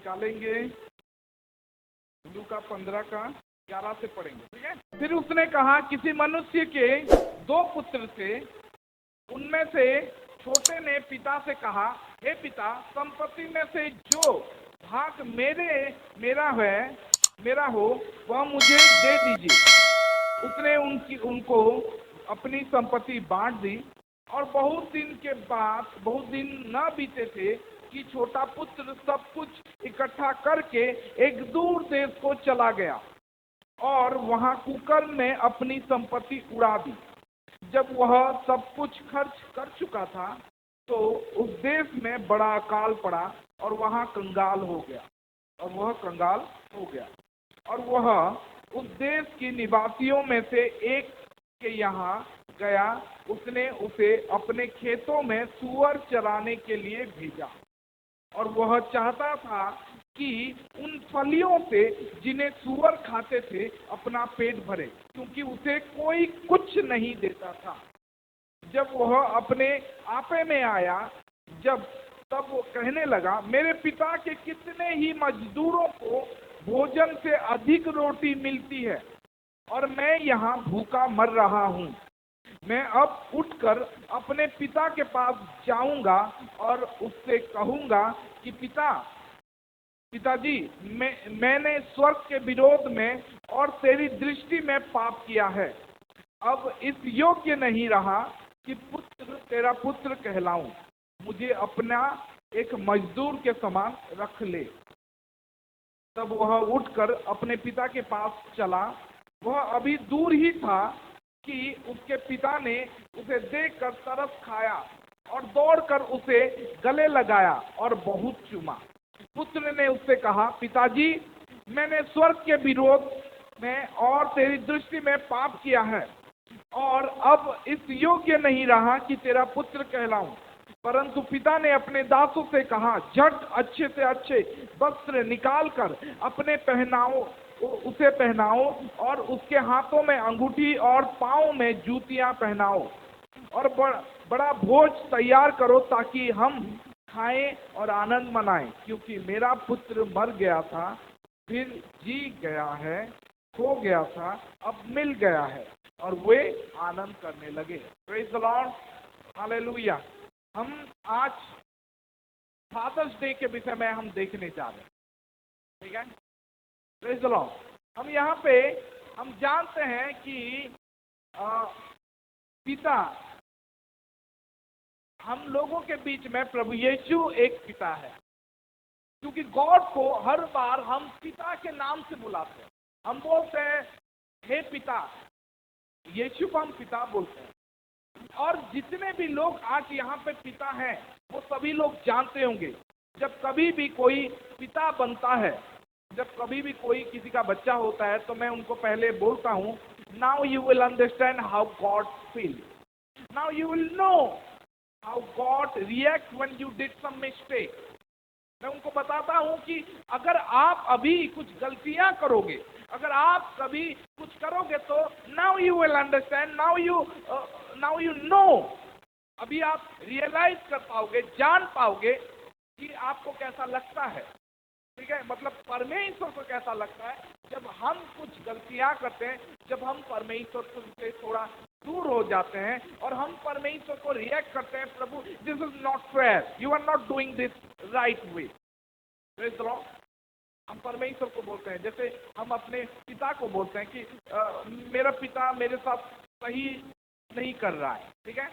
निकालेंगे, लूका 15 का 11 से पढ़ेंगे, ठीक है। फिर उसने कहा, किसी मनुष्य के 2 पुत्र थे, उनमें से छोटे ने पिता से कहा, हे पिता, संपत्ति में से जो भाग मेरा हो वह मुझे दे दीजिए। उसने उनको अपनी संपत्ति बांट दी। और बहुत दिन न बीते थे कि छोटा पुत्र सब कुछ इकट्ठा करके एक दूर देश को चला गया और वहां कुकर्म में अपनी संपत्ति उड़ा दी। जब वह सब कुछ खर्च कर चुका था तो उस देश में बड़ा अकाल पड़ा और वह कंगाल हो गया। और वह उस देश के निवासियों में से एक के यहाँ गया। उसने उसे अपने खेतों में सूअर चराने के लिए भेजा और वह चाहता था कि उन फलियों से जिन्हें सूअर खाते थे अपना पेट भरे, क्योंकि उसे कोई कुछ नहीं देता था। जब वह अपने आपे में आया, तब वो कहने लगा, मेरे पिता के कितने ही मजदूरों को भोजन से अधिक रोटी मिलती है और मैं यहाँ भूखा मर रहा हूँ। मैं अब उठकर अपने पिता के पास जाऊंगा और उससे कहूंगा कि पिताजी, मैंने स्वर्ग के विरोध में और तेरी दृष्टि में पाप किया है। अब इस योग्य नहीं रहा कि तेरा पुत्र कहलाऊं। मुझे अपना एक मजदूर के समान रख ले। तब वह उठकर अपने पिता के पास चला। वह अभी दूर ही था कि उसके पिता ने उसे देखकर तरस खाया और दौड़कर उसे गले लगाया और बहुत चूमा। पुत्र ने उससे कहा, पिताजी, मैंने स्वर्ग के विरोध में और तेरी दृष्टि में पाप किया है और अब इस योग्य नहीं रहा कि तेरा पुत्र कहलाऊं। परंतु पिता ने अपने दासों से कहा, झट अच्छे से अच्छे वस्त्र निकाल कर उसे पहनाओ और उसके हाथों में अंगूठी और पांव में जूतियां पहनाओ और बड़ा भोज तैयार करो ताकि हम खाएं और आनंद मनाएं, क्योंकि मेरा पुत्र मर गया था, फिर जी गया है, खो गया था, अब मिल गया है। और वे आनंद करने लगे। Praise the Lord, hallelujah. हम आज फादर्स डे के विषय में हम देखने जा रहे हैं, ठीक है। Praise the Lord. हम यहाँ पे हम जानते हैं कि पिता, हम लोगों के बीच में प्रभु यीशु एक पिता है, क्योंकि गॉड को हर बार हम पिता के नाम से बुलाते हैं। हम बोलते हैं, हे पिता। यीशु को हम पिता बोलते हैं। और जितने भी लोग आज यहाँ पे पिता हैं, वो सभी लोग जानते होंगे, जब कभी भी कोई पिता बनता है, जब कभी भी कोई किसी का बच्चा होता है, तो मैं उनको पहले बोलता हूँ, now you will understand how God feel, now you will know how God react when you did some mistake. मैं उनको बताता हूँ कि अगर आप अभी कुछ गलतियां करोगे, अगर आप कभी कुछ करोगे, तो now you will understand, now you know, अभी आप रियलाइज कर पाओगे, जान पाओगे कि आपको कैसा लगता है, ठीक है। मतलब परमेश्वर को कैसा लगता है जब हम कुछ गलतियां करते हैं, जब हम परमेश्वर से थोड़ा दूर हो जाते हैं और हम परमेश्वर को रिएक्ट करते हैं, Prabhu this is not fair, you are not doing this right way. Praise the Lord. हम परमेश्वर को बोलते हैं, जैसे हम अपने पिता को बोलते हैं कि मेरा पिता मेरे साथ सही नहीं कर रहा है, ठीक है।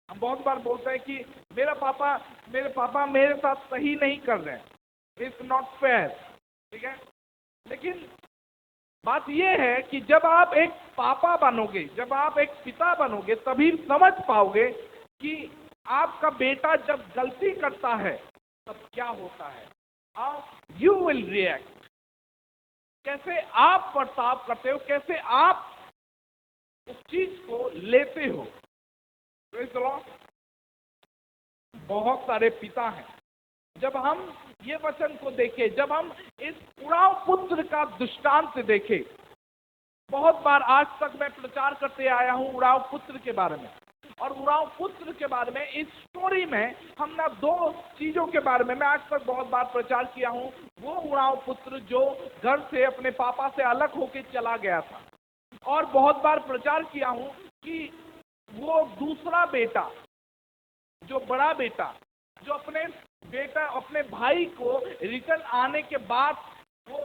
हम बहुत बार बोलते हैं कि मेरे पापा मेरे साथ सही नहीं कर रहे हैं, इट्स नॉट फेयर, ठीक है। लेकिन बात यह है कि जब आप एक पापा बनोगे, जब आप एक पिता बनोगे, तभी समझ पाओगे कि आपका बेटा जब गलती करता है तब क्या होता है, हाउ यू विल रिएक्ट, कैसे आप बर्ताव करते हो, कैसे आप उस चीज को लेते हो। Praise the Lord. बहुत सारे पिता हैं। जब हम ये वचन को देखें, जब हम इस उड़ाव पुत्र का दृष्टांत देखें, बहुत बार आज तक मैं प्रचार करते आया हूं उड़ाव पुत्र के बारे में, और उराव पुत्र के बारे में इस स्टोरी में हमने 2 चीजों के बारे में मैं आज तक बहुत बार प्रचार किया हूं। वो उराव पुत्र जो घर से अपने पापा से अलग होकर चला गया था, और बहुत बार प्रचार किया हूं कि वो दूसरा बेटा, जो बड़ा बेटा, जो अपने भाई को रिटर्न आने के बाद वो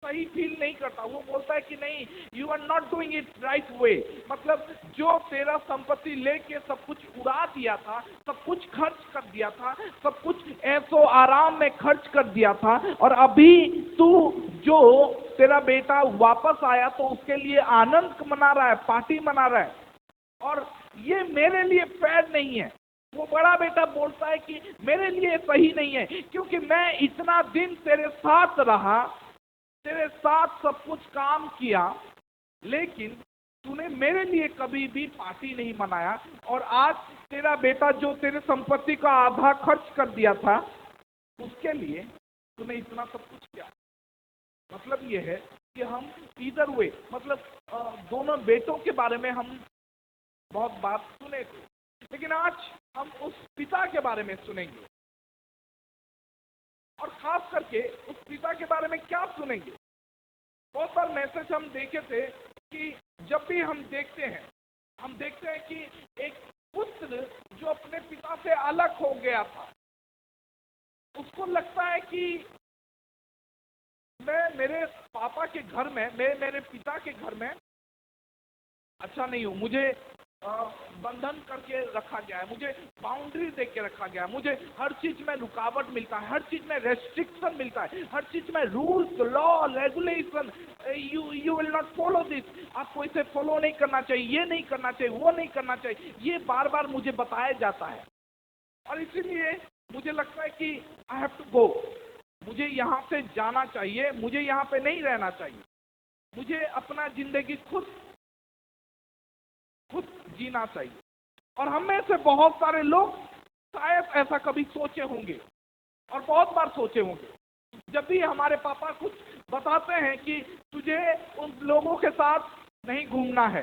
सही फील नहीं करता। वो बोलता है कि नहीं, you are not doing it right way. मतलब जो तेरा संपत्ति लेके सब कुछ उड़ा दिया था, सब कुछ खर्च कर दिया था, सब कुछ ऐसो आराम में खर्च कर दिया था, और अभी तू जो तेरा बेटा वापस आया तो उसके लिए आनंद मना रहा है, पार्टी मना रहा है, और ये मेरे लिए फेयर नहीं है। वो बड़ा बेटा बोलता है कि मेरे लिए सही नहीं है, क्योंकि मैं इतना दिन तेरे साथ रहा, तेरे साथ सब कुछ काम किया, लेकिन तूने मेरे लिए कभी भी पार्टी नहीं मनाया, और आज तेरा बेटा जो तेरे संपत्ति का आधा खर्च कर दिया था, उसके लिए तूने इतना सब कुछ किया। मतलब ये है कि हम इधर हुए, मतलब दोनों बेटों के बारे में हम बहुत बात सुने थे, लेकिन आज हम उस पिता के बारे में सुनेंगे, और खास करके उस पिता के बारे में क्या सुनेंगे। बहुत बार मैसेज हम देखे थे कि जब भी हम देखते हैं कि एक पुत्र जो अपने पिता से अलग हो गया था, उसको लगता है कि मैं मेरे पापा के घर में, मेरे पिता के घर में अच्छा नहीं हूँ, मुझे बंधन करके रखा गया है, मुझे बाउंड्री दे के रखा गया है, मुझे हर चीज में रुकावट मिलता है, हर चीज में रेस्ट्रिक्शन मिलता है, हर चीज में rules, law, regulation, you will not follow this, आपको इसे फॉलो नहीं करना चाहिए, ये नहीं करना चाहिए, वो नहीं करना चाहिए, ये बार बार मुझे बताया जाता है। और इसीलिए मुझे लगता है कि आई हैव टू गो, मुझे यहाँ से जाना चाहिए, मुझे यहाँ पे नहीं रहना चाहिए, मुझे अपना जिंदगी खुद जीना चाहिए। और हम में से बहुत सारे लोग शायद ऐसा कभी सोचे होंगे, और बहुत बार सोचे होंगे, जब भी हमारे पापा कुछ बताते हैं कि तुझे उन लोगों के साथ नहीं घूमना है,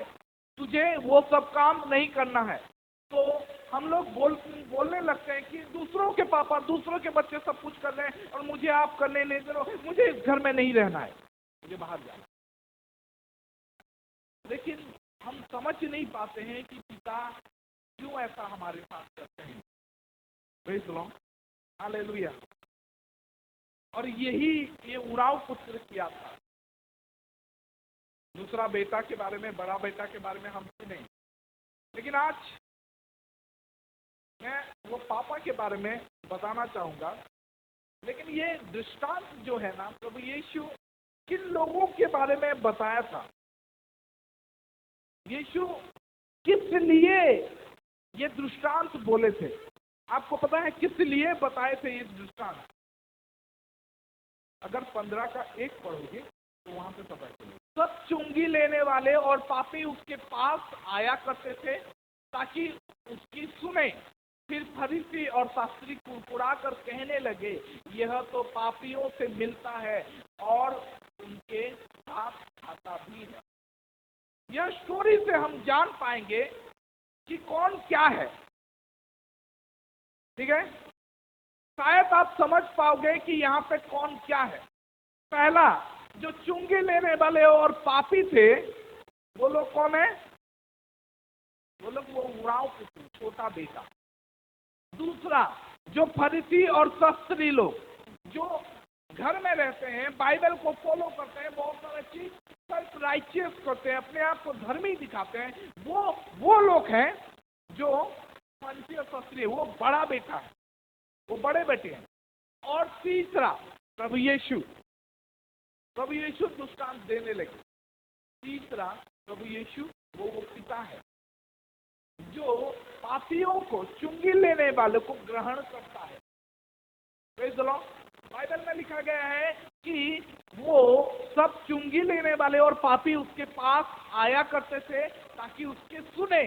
तुझे वो सब काम नहीं करना है, तो हम लोग बोलने लगते हैं कि दूसरों के पापा, दूसरों के बच्चे सब कुछ कर रहे हैं और मुझे आप करने नहीं दे रहे, मुझे इस घर में नहीं रहना है, मुझे बाहर जाना। लेकिन हम समझ नहीं पाते हैं कि पिता क्यों ऐसा हमारे साथ करते हैं। Praise the Lord, hallelujah. और यही ये उराव पुत्र किया था। दूसरा बेटा के बारे में, बड़ा बेटा के बारे में हम सुने, लेकिन आज मैं वो पापा के बारे में बताना चाहूंगा। लेकिन ये दृष्टांत जो है ना, प्रभु यीशु किन लोगों के बारे में बताया था, यीशु किस लिए ये दृष्टांत बोले थे, आपको पता है किस लिए बताए थे ये दृष्टांत? अगर 15 का 1 पढ़ोगे तो वहां पे पता चलेगा। सब चुंगी लेने वाले और पापी उसके पास आया करते थे ताकि उसकी सुने। फिर फरीसी और शास्त्री कुड़कुड़ा कर कहने लगे, यह तो पापियों से मिलता है और उनके साथ खाता भी है। यह स्टोरी से हम जान पाएंगे कि कौन क्या है, ठीक है? शायद आप समझ पाओगे कि यहाँ पे कौन क्या है। पहला, जो चुंगी लेने वाले और पापी थे, वो लोग कौन है? वो लोग वो उराव पुत्र, छोटा बेटा। दूसरा, जो फरीसी और शास्त्री लोग, जो घर में रहते हैं, बाइबल को फॉलो करते हैं, बहुत सारे चीज सेल्फ राइचियस करते हैं, अपने आप को धर्मी दिखाते हैं, वो लोग हैं जो फरीसी और शास्त्री, वो बड़ा बेटा है, वो बड़े बेटे हैं। और तीसरा, प्रभु यीशु दृष्टांत देने लगे। तीसरा, प्रभु यीशु वो पिता है जो पापियों को, चुंगी लेने वालों को ग्रहण करता है। Praise the Lord. बाइबल में लिखा गया है कि वो सब चुंगी लेने वाले और पापी उसके पास आया करते थे ताकि उसके सुने।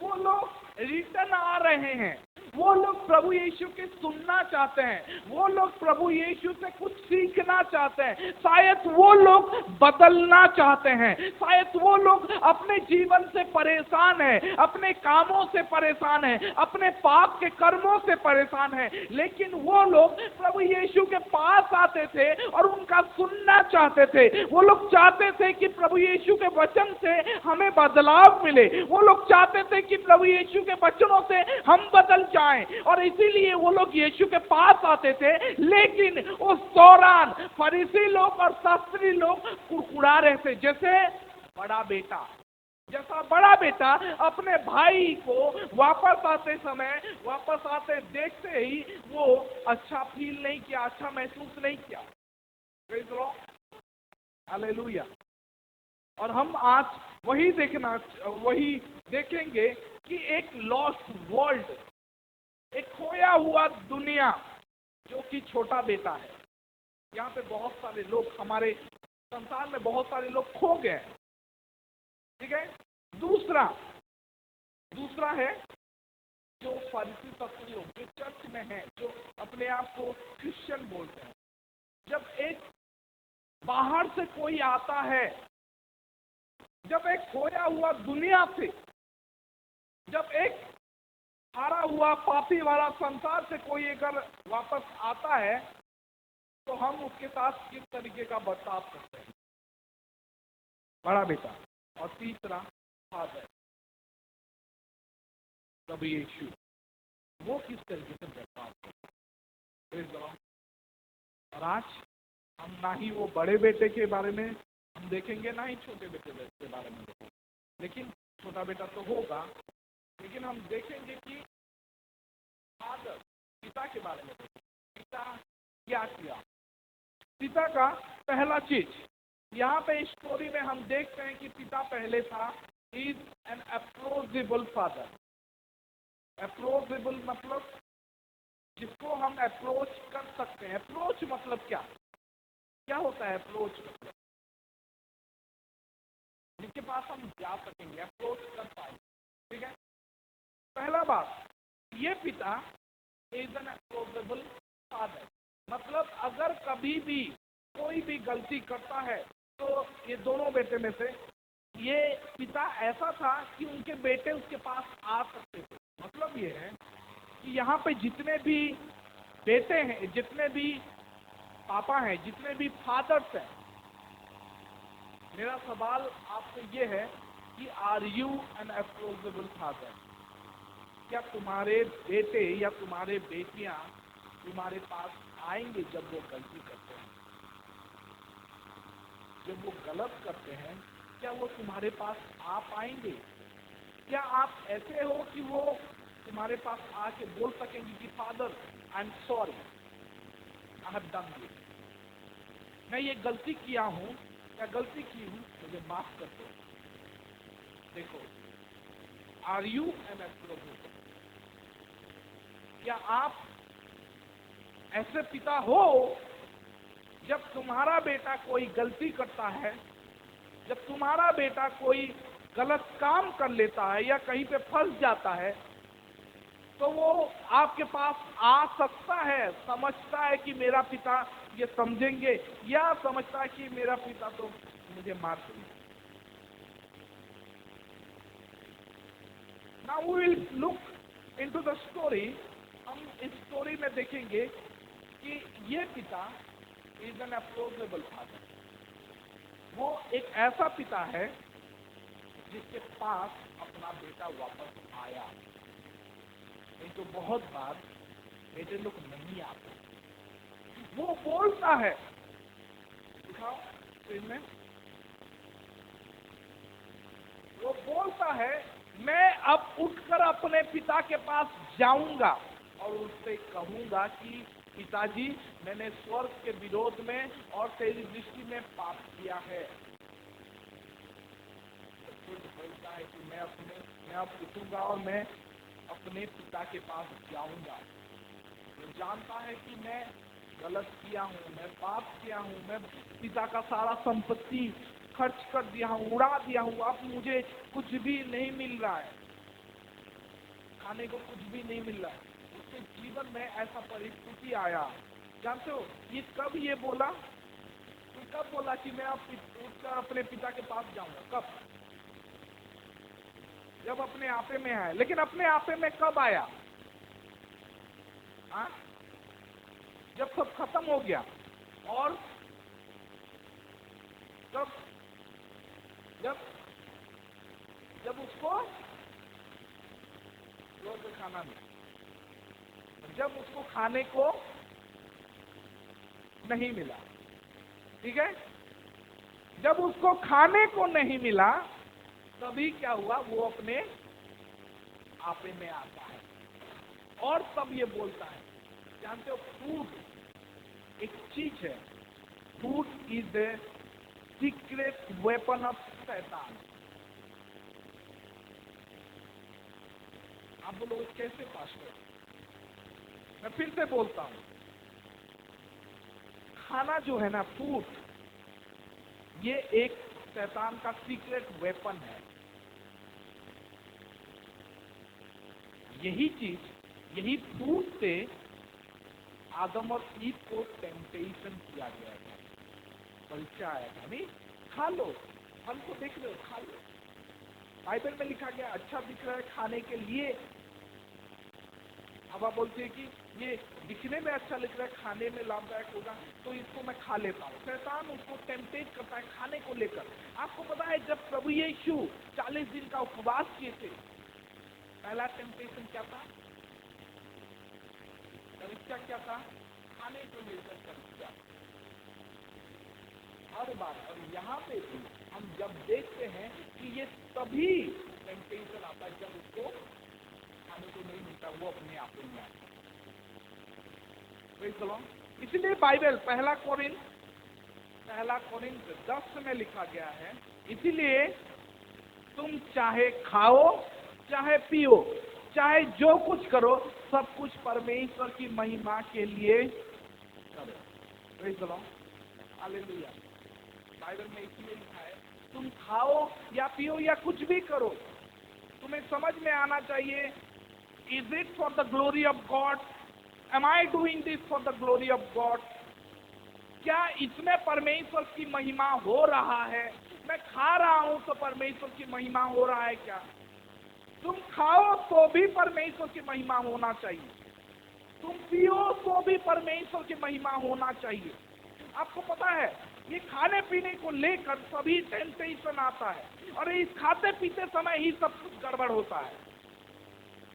वो लोग रिटर्न आ रहे हैं, वो लोग प्रभु यीशु के सुनना चाहते हैं, वो लोग प्रभु यीशु से कुछ सीखना चाहते हैं, शायद वो लोग बदलना चाहते हैं, शायद वो लोग अपने जीवन से परेशान है, अपने कामों से परेशान है, अपने पाप के कर्मों से परेशान है, लेकिन वो लोग प्रभु यीशु के पास आते थे और उनका सुनना चाहते थे। वो लोग चाहते थे कि प्रभु यीशु के वचन से हमें बदलाव मिले, वो लोग चाहते थे कि प्रभु यीशु के वचनों से हम बदल जाएं, और इसीलिए वो लोग यीशु के पास आते थे। लेकिन उस दौरान फरीसी लोग और शास्त्री लोग कुड़कुड़ा रहे थे, जैसे बड़ा बेटा अपने भाई को वापस आते देखते ही वो अच्छा फील नहीं किया, अच्छा महसूस नहीं किया। हालेलुया। और हम आज वही देखेंगे कि एक लॉस्ट वर्ल्ड, एक खोया हुआ दुनिया जो कि छोटा बेटा है। यहाँ पे बहुत सारे लोग, हमारे संसार में बहुत सारे लोग खो गए, ठीक है। दूसरा है जो फरीसी शास्त्री लोग जो चर्च में हैं, जो अपने आप को क्रिश्चियन बोलते हैं, जब एक बाहर से कोई आता है, जब एक खोया हुआ दुनिया से, जब एक हारा हुआ पापी वाला संसार से कोई अगर वापस आता है, तो हम उसके साथ किस तरीके का बर्ताव करते हैं? बड़ा बेटा। और तीसरा फादर, प्रभु यीशु, वो किस तरीके से बर्ताव करते हैं? और आज हम ना ही वो बड़े बेटे के बारे में हम देखेंगे, ना ही छोटे बेटे के बारे में देखेंगे। लेकिन छोटा बेटा तो होगा, लेकिन हम देखेंगे कि फादर, पिता के बारे में देखेंगे। पिता क्या किया? पिता का पहला चीज यहाँ पे स्टोरी में हम देखते हैं कि पिता पहले था, is an approachable father. Approachable मतलब जिसको हम अप्रोच कर सकते हैं। अप्रोच मतलब क्या होता है? अप्रोच मतलब जिसके पास हम जा सकेंगे, अप्रोच कर पाएंगे, ठीक है। पहला बात, ये पिता इज एन अप्रोचेबल फादर, मतलब अगर कभी भी कोई भी गलती करता है तो ये दोनों बेटे में से ये पिता ऐसा था कि उनके बेटे उसके पास आ सकते थे। मतलब ये है कि यहाँ पे जितने भी बेटे हैं, जितने भी पापा हैं, जितने भी फादर्स हैं, मेरा सवाल आपसे ये है कि are you an approachable father? क्या तुम्हारे बेटे या तुम्हारे बेटियां तुम्हारे पास आएंगे जब वो गलती करते हैं, जब वो गलत करते हैं? क्या वो तुम्हारे पास आ पाएंगे? क्या आप ऐसे हो कि वो तुम्हारे पास आके बोल सकेंगे कि father I am sorry, I have done this, मैं ये गलती किया हूँ या गलती की हूँ, मुझे माफ कर दो? देखो, आर यू एन अप्रोचेबल? क्या आप ऐसे पिता हो जब तुम्हारा बेटा कोई गलती करता है, जब तुम्हारा बेटा कोई गलत काम कर लेता है या कहीं पे फंस जाता है, तो वो आपके पास आ सकता है, समझता है कि मेरा पिता ये समझेंगे, या समझता है कि मेरा पिता तो मुझे मार देंगे? Now we will look into the story. हम इस स्टोरी में देखेंगे कि ये पिता इज एन अप्रोचेबल फादर। वो एक ऐसा पिता है जिसके पास अपना बेटा वापस आया। नहीं तो बहुत बार बेटे लोग नहीं आते। वो बोलता है, दिखाओ स्क्रीन में, वो बोलता है मैं अब उठकर अपने पिता के पास जाऊंगा और उससे कहूंगा कि पिताजी, मैंने स्वर्ग के विरोध में और तेरी दृष्टि में पाप किया है। बोलता है कि मैं अब उठूंगा और मैं अपने पिता के पास जाऊंगा। वो जानता है कि मैं गलत किया हूँ, मैं पाप किया हूँ, मैं पिता का सारा संपत्ति खर्च कर दिया हूँ, उड़ा दिया हूँ, अब मुझे कुछ भी नहीं मिल रहा है, खाने को कुछ भी नहीं मिल रहा है। के जीवन में ऐसा परिस्थिति आया, जानते हो ये कब ये बोला, तो कब बोला कि मैं अब उठकर अपने पिता के पास जाऊंगा? कब? जब अपने आपे में आया। लेकिन अपने आपे में कब आया? हाँ, जब सब खत्म हो गया। और जब जब जब उसको रोज खाना नहीं, जब उसको खाने को नहीं मिला, ठीक है, जब उसको खाने को नहीं मिला तभी क्या हुआ, वो अपने आपे में आता है और तब ये बोलता है। जानते हो फूड एक चीज है, food is the secret weapon of शैतान। आप बोलोगे कैसे पास्टर? मैं फिर से बोलता हूं, खाना जो है ना, फूड, ये एक शैतान का सीक्रेट वेपन है। यही चीज, यही फूड से आदम और ईव को टेम्पटेशन किया गया है, परीक्षा आया था, नहीं खा लो, फल को देख लो, खा लो। बाइबल में लिखा गया अच्छा दिख रहा है खाने के लिए। अब आप बोलते हैं कि ये दिखने में अच्छा लग रहा है, खाने में लाभदायक होगा, तो इसको मैं खा लेता हूँ। शैतान उसको टेम्पटेट करता है खाने को लेकर। आपको पता है जब प्रभु यीशु 40 दिन का उपवास किए थे, पहला टेम्पटेशन क्या था? परीक्षा क्या था? खाने को लेकर परीक्षा। हर बार, और यहाँ पे भी हम जब देखते हैं कि ये तभी टेम्पटेशन आता है जब उसको खाने को नहीं मिलता, वो अपने आप में आता है। इसलिए बाइबल पहला कोरिन्थ 10 में लिखा गया है, इसीलिए तुम चाहे खाओ चाहे पियो चाहे जो कुछ करो, सब कुछ परमेश्वर की महिमा के लिए करो। Praise the Lord, hallelujah. Bible में इसलिए लिखा है तुम खाओ या पियो या कुछ भी करो, तुम्हें समझ में आना चाहिए, is it for the glory of God? Am I doing this for the glory of God? क्या इसमें परमेश्वर की महिमा हो रहा है? मैं खा रहा हूं तो परमेश्वर की महिमा हो रहा है क्या? तुम खाओ तो भी परमेश्वर की महिमा होना चाहिए, तुम पियो तो भी परमेश्वर की महिमा होना चाहिए। आपको पता है ये खाने पीने को लेकर सभी टेम्पटेशन आता है, और इस खाते पीते समय ही सब कुछ गड़बड़ होता है।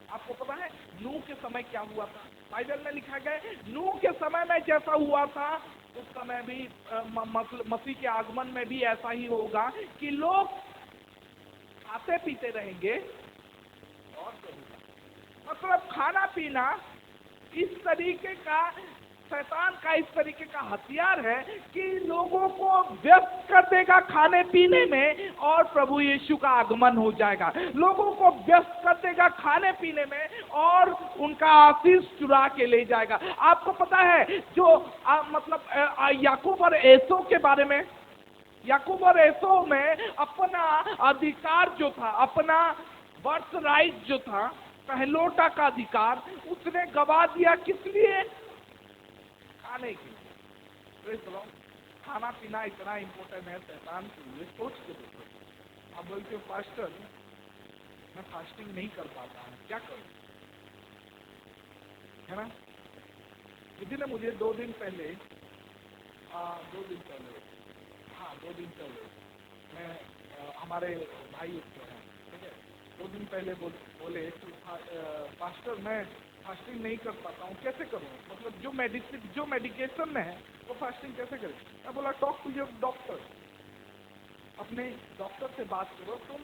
आपको पता है नूह के समय क्या हुआ था? बाइबल में लिखा गया है नूह के समय में जैसा हुआ था उस समय भी मसीह के आगमन में भी ऐसा ही होगा कि लोग खाते पीते रहेंगे और मतलब खाना पीना इस तरीके का, शैतान का इस तरीके का हथियार है कि लोगों को व्यस्त कर देगा खाने पीने में, और प्रभु यीशु का आगमन हो जाएगा। लोगों को व्यस्त कर देगा खाने पीने में और उनका आशीष चुरा के ले जाएगा। आपको पता है जो याकूब और एसो के बारे में, याकूब और एसो में अपना अधिकार जो था, अपना बर्थ राइट जो था, पहलोटा का अधिकार, उसने गवा दिया। किस लिए? खाने के लिए। खाना पीना इतना इम्पोर्टेंट है शैतान के लिए। सोच के देखो, आप बोलते हो पास्टर मैं फास्टिंग नहीं कर पाता हूँ, क्या करूँ, है ना? किसी ने मुझे 2 दिन पहले मैं हमारे भाई उसके हैं, ठीक है, 2 दिन पहले बोले कि पास्टर मैं फास्टिंग नहीं कर पाता हूँ, कैसे करूँ? मतलब जो मेडिकेशन है वो फास्टिंग कैसे करें? मैं बोला टॉक टू योर डॉक्टर, अपने डॉक्टर से बात करो। तुम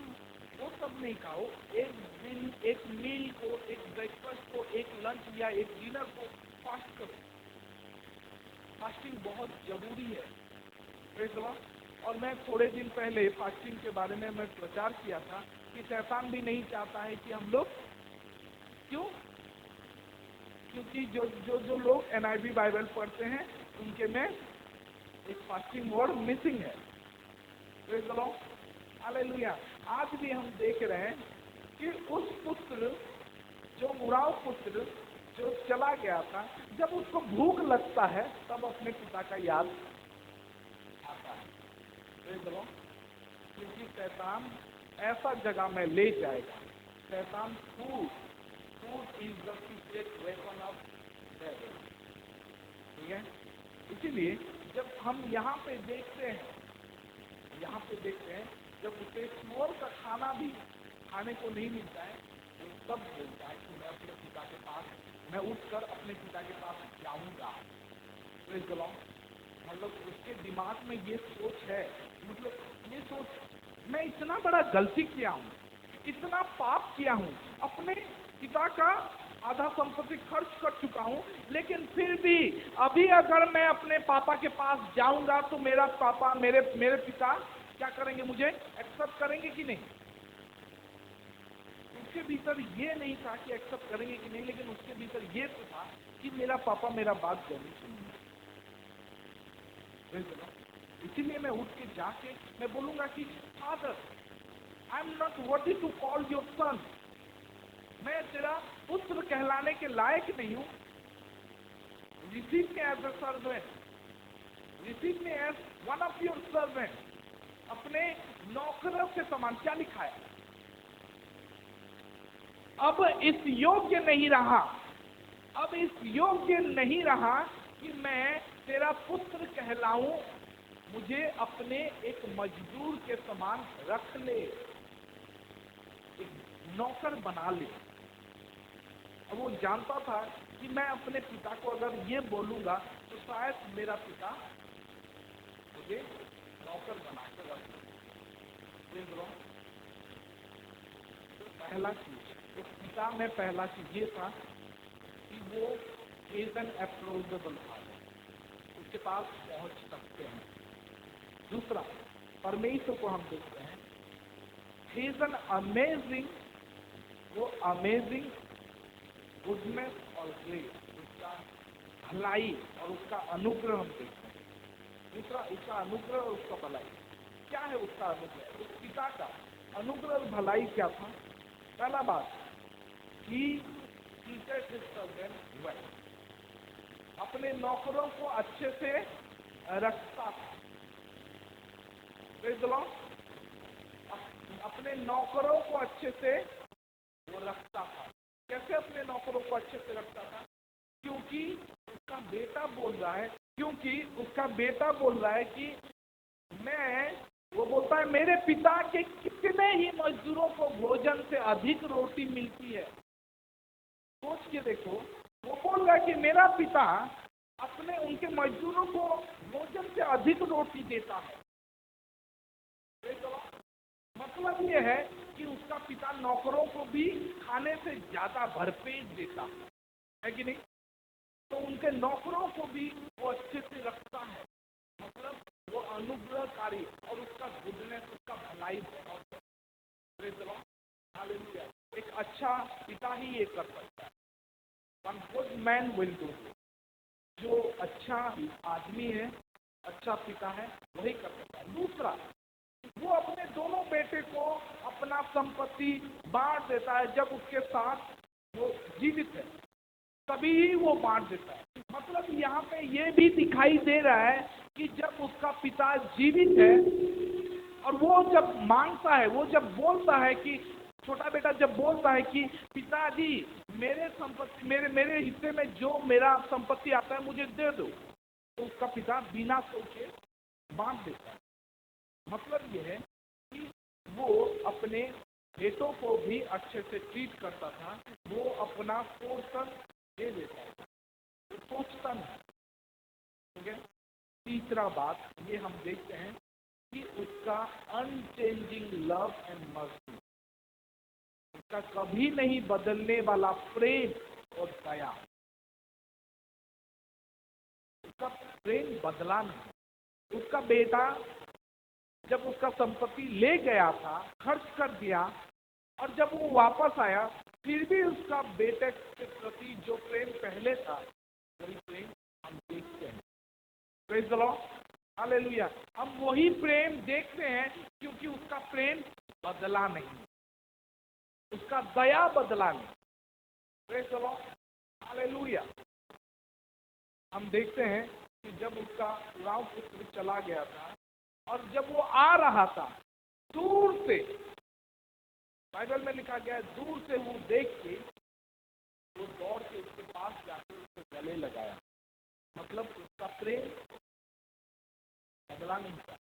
वो सब नहीं खाओ, एक दिन एक मील को, एक ब्रेकफास्ट को, एक लंच या एक डिनर को फास्ट करो। फास्टिंग बहुत जरूरी है। Praise the Lord. और मैं थोड़े दिन पहले फास्टिंग के बारे में मैं प्रचार किया था कि शैतान भी नहीं चाहता है कि हम लोग, क्यों? क्योंकि जो लोग NIV बाइबल पढ़ते हैं उनके में एक फास्टिंग वर्ड मिसिंग है। Praise the Lord, hallelujah. आज भी हम देख रहे हैं कि उस पुत्र, जो उराव पुत्र जो चला गया था, जब उसको भूख लगता है तब अपने पिता का याद आता है। देख लो, क्योंकि शैतान ऐसा जगह में ले जाएगा। शैतान food is the secret weapon of devil. ठीक है, इसीलिए जब हम यहाँ पे देखते हैं, जब उसे सुअर का खाना भी खाने को नहीं मिलता है, तो तब बोलता है कि मैं अपने पिता के पास, मैं उठकर अपने पिता के पास जाऊंगा। मतलब उसके दिमाग में ये सोच है, मतलब ये सोच, मैं इतना बड़ा गलती किया हूँ, इतना पाप किया हूँ, अपने पिता का आधा संपत्ति खर्च कर चुका हूँ, लेकिन फिर भी अभी अगर मैं अपने पापा के पास जाऊंगा तो मेरा पापा, मेरे पिता क्या करेंगे, मुझे एक्सेप्ट करेंगे कि नहीं। उसके भीतर ये नहीं था कि एक्सेप्ट करेंगे कि नहीं, लेकिन उसके भीतर ये तो था कि मेरा पापा मेरा बात जरूर सुनेंगे। इसीलिए मैं उठ के जाके मैं बोलूंगा कि father, I am not worthy to call your son, मैं तेरा पुत्र कहलाने के लायक नहीं हूं। Receive me as a servant, receive me as one of your servant. अपने नौकरों के समान। क्या लिखा है, अब इस योग्य नहीं रहा, अब इस योग्य नहीं रहा कि मैं तेरा पुत्र कहलाऊं, मुझे अपने एक मजदूर के समान रख ले, एक नौकर बना ले। अब वो जानता था कि मैं अपने पिता को अगर ये बोलूंगा तो शायद मेरा पिता मुझे नौकर बना कर रख ले। पहला चीज, तो पिता में पहला चीज ये था कि वो इज एन अप्रोचेबल फादर, उसके पास पहुंच सकते हैं। दूसरा, परमेश्वर को हम देखते हैं, ही इज एन अमेजिंग, वो अमेजिंग गुडनेस और ग्रेस, उसका भलाई और उसका अनुग्रह हम देखते हैं। दूसरा, उसका अनुग्रह और उसका भलाई। क्या है उसका अनुग्रह? उस पिता का अनुग्रह और भलाई क्या था? पहला बात, ही treated his servant well, अपने नौकरों को अच्छे से रखता था। अपने नौकरों को अच्छे से वो रखता था। कैसे अपने नौकरों को अच्छे से रखता था? क्योंकि उसका बेटा बोल रहा है कि वो बोलता है मेरे पिता के कितने ही मजदूरों को भोजन से अधिक रोटी मिलती है। सोच के देखो, वो बोल रहा है कि मेरा पिता अपने उनके मजदूरों को भोजन से अधिक रोटी देता है। मतलब ये है कि उसका पिता नौकरों को भी खाने से ज्यादा भरपेट देता है कि नहीं? तो उनके नौकरों को भी वो अच्छे से रखता है। मतलब वो अनुग्रहकारी और उसका गुडनेस, उसका भलाई बहुत है। हालेलुया। एक अच्छा पिता ही ये कर सकता है। One good man will do. जो अच्छा आदमी है, अच्छा पिता है, वही कर सकता है। दूसरा, वो अपने दोनों बेटे को अपना संपत्ति बांट देता है। जब उसके साथ वो जीवित है तभी ही वो बांट देता है। मतलब यहाँ पे ये भी दिखाई दे रहा है कि जब उसका पिता जीवित है और वो जब मांगता है, वो जब बोलता है कि छोटा बेटा जब बोलता है कि पिताजी मेरे संपत्ति, मेरे हिस्से में जो मेरा संपत्ति आता है मुझे दे दो, तो उसका पिता बिना सोचे बांट देता है। मतलब ये है कि वो अपने बेटों को भी अच्छे से ट्रीट करता था, वो अपना पोर्शन दे देता है, वो सोचता नहीं। ठीक है। तीसरा बात ये हम देखते हैं कि उसका अनचेंजिंग लव एंड मर्सी, उसका कभी नहीं बदलने वाला प्रेम और दया। उसका प्रेम बदला नहीं। उसका बेटा जब उसका संपत्ति ले गया था, खर्च कर दिया, और जब वो वापस आया फिर भी उसका बेटे के प्रति जो प्रेम पहले था वही प्रेम हम देखते हैं। Praise the Lord, hallelujah. हम वही प्रेम देखते हैं क्योंकि उसका प्रेम बदला नहीं, उसका दया बदला नहीं। Praise the Lord, hallelujah. हम देखते हैं कि जब उसका उड़ाव पुत्र चला गया था और जब वो आ रहा था, दूर से, बाइबल में लिखा गया है, दूर से वो देख के वो दौड़ के उसके पास जाकर उसके गले लगाया। मतलब उसका प्रेम बदला नहीं था।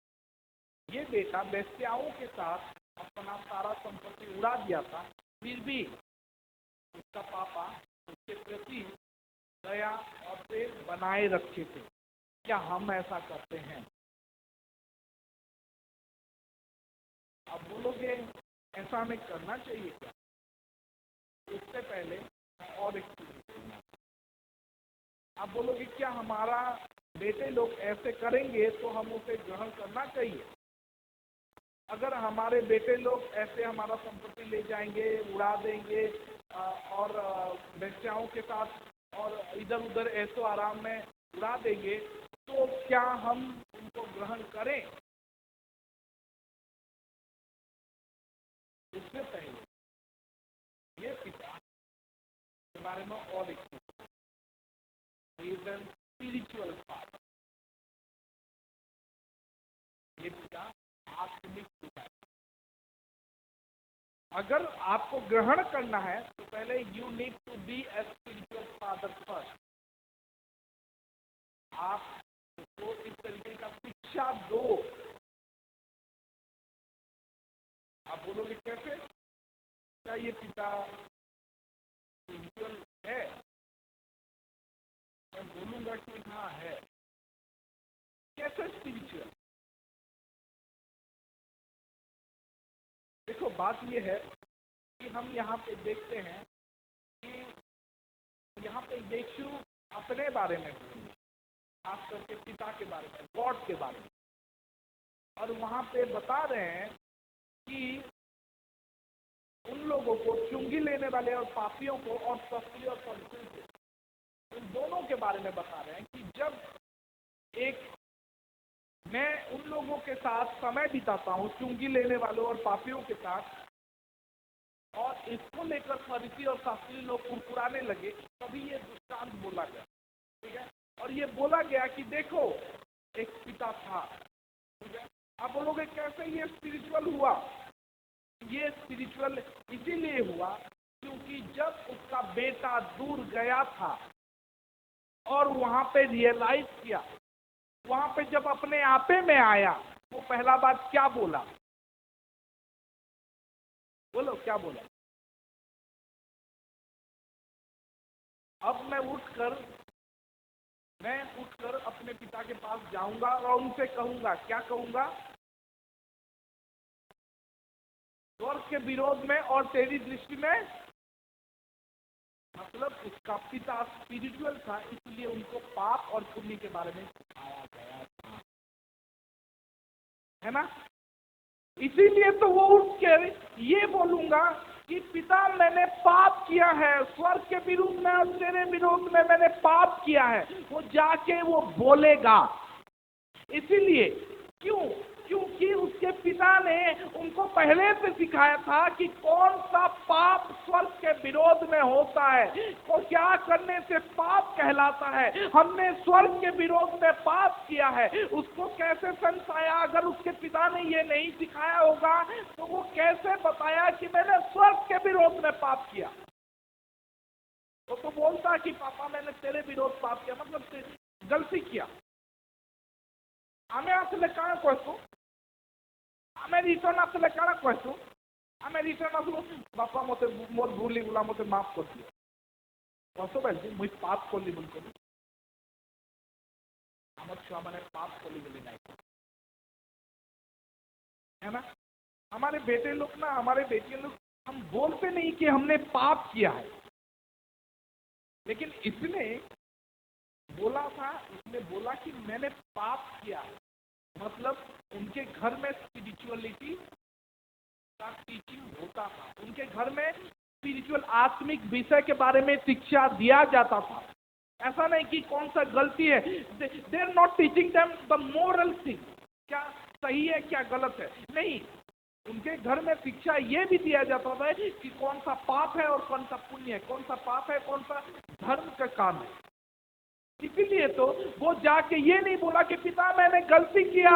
ये बेटा बेस्याओं के साथ अपना सारा संपत्ति उड़ा दिया था, फिर भी उसका पापा उसके प्रति दया और प्रेम बनाए रखे थे। क्या हम ऐसा करते हैं? आप बोलोगे ऐसा हमें करना चाहिए क्या? उससे पहले और एक चीज बोलूंगा। आप बोलोगे क्या हमारा बेटे लोग ऐसे करेंगे तो हम उसे ग्रहण करना चाहिए? अगर हमारे बेटे लोग ऐसे हमारा संपत्ति ले जाएंगे, उड़ा देंगे और बेचाओं के साथ और इधर उधर ऐसो आराम में उड़ा देंगे, तो क्या हम उनको ग्रहण करें? इससे पहले ये पिता के बारे में और एक स्पिरिचुअल पार्ट, ये पिता आत्मिक पिता। अगर आपको ग्रहण करना है तो पहले you need to be a spiritual father first. आप उसको इस तरीके का शिक्षा दो। आप बोलोगे कैसे? क्या ये पिता स्पिरिचुअल है? मैं बोलूंगा कि हाँ है। कैसे स्पिरिचुअल? देखो, बात ये है कि हम यहाँ पे देखते हैं कि यहाँ पे यीशु अपने बारे में, खास करके पिता के बारे में, गॉड के बारे में, और वहाँ पे बता रहे हैं कि उन लोगों को, चुंगी लेने वाले और पापियों को, और शास्त्री और फरीसी को, उन दोनों के बारे में बता रहे हैं कि जब मैं उन लोगों के साथ समय बिताता हूँ, चुंगी लेने वालों और पापियों के साथ, और इसको लेकर फरीसी और शास्त्री लोग कुरकुराने लगे, तभी ये दृष्टांत बोला गया। ठीक है, और ये बोला गया कि देखो एक पिता था। ठीक है, आप बोलोगे कैसे ये स्पिरिचुअल हुआ? ये स्पिरिचुअल इसीलिए हुआ क्योंकि जब उसका बेटा दूर गया था और वहां पे रियलाइज किया, वहां पे जब अपने आपे में आया, वो पहला बात क्या बोला? बोलो क्या बोला? अब मैं उठकर अपने पिता के पास जाऊंगा और उनसे कहूंगा। क्या कहूंगा? स्वर्ग के विरोध में और तेरी दृष्टि में, मतलब उसका पिता स्पिरिचुअल था, इसलिए उनको पाप और पुण्य के बारे में सिखाया गया था, है ना? इसीलिए तो वो उठ के ये बोलूंगा कि पिता मैंने पाप किया है, स्वर्ग के विरोध में और तेरे विरोध में मैंने पाप किया है, वो जाके वो बोलेगा। इसीलिए क्योंकि उसके पिता ने उनको पहले से सिखाया था कि कौन सा पाप स्वर्ग के विरोध में होता है, को क्या करने से पाप कहलाता है। हमने स्वर्ग के विरोध में पाप किया है, उसको कैसे समझाया? अगर उसके पिता ने ये नहीं सिखाया होगा तो वो कैसे बताया कि मैंने स्वर्ग के विरोध में पाप किया? वो तो बोलता कि पापा मैंने तेरे विरोध पाप किया, मतलब गलती किया। हमें असले कहाँ कहूँ, हमें रिटर्न असले कहाँ कहूँ, हमें रिटर्न असलो बापा मते मोर भूली गुला मते माफ कर दियो। कसो बोलছি मुझ पाप করলি ভুল করি, আমার ছোয়া মানে पाप করলি বলে নাই, है ना? हमारे बेटे लोग ना, हमारे बेटियां लोग, हम बोलते नहीं कि हमने पाप किया है, लेकिन इसने बोला था, इसने बोला कि मैंने पाप किया है। मतलब उनके घर में स्पिरिचुअलिटी का टीचिंग होता था, उनके घर में स्पिरिचुअल आत्मिक विषय के बारे में शिक्षा दिया जाता था। ऐसा नहीं कि कौन सा गलती है, they are not teaching them the moral thing, क्या सही है क्या गलत है, नहीं। उनके घर में शिक्षा ये भी दिया जाता था कि कौन सा पाप है और कौन सा पुण्य है, कौन सा पाप है, कौन सा धर्म का काम है। इसीलिए तो वो जाके ये नहीं बोला कि पिता मैंने गलती किया,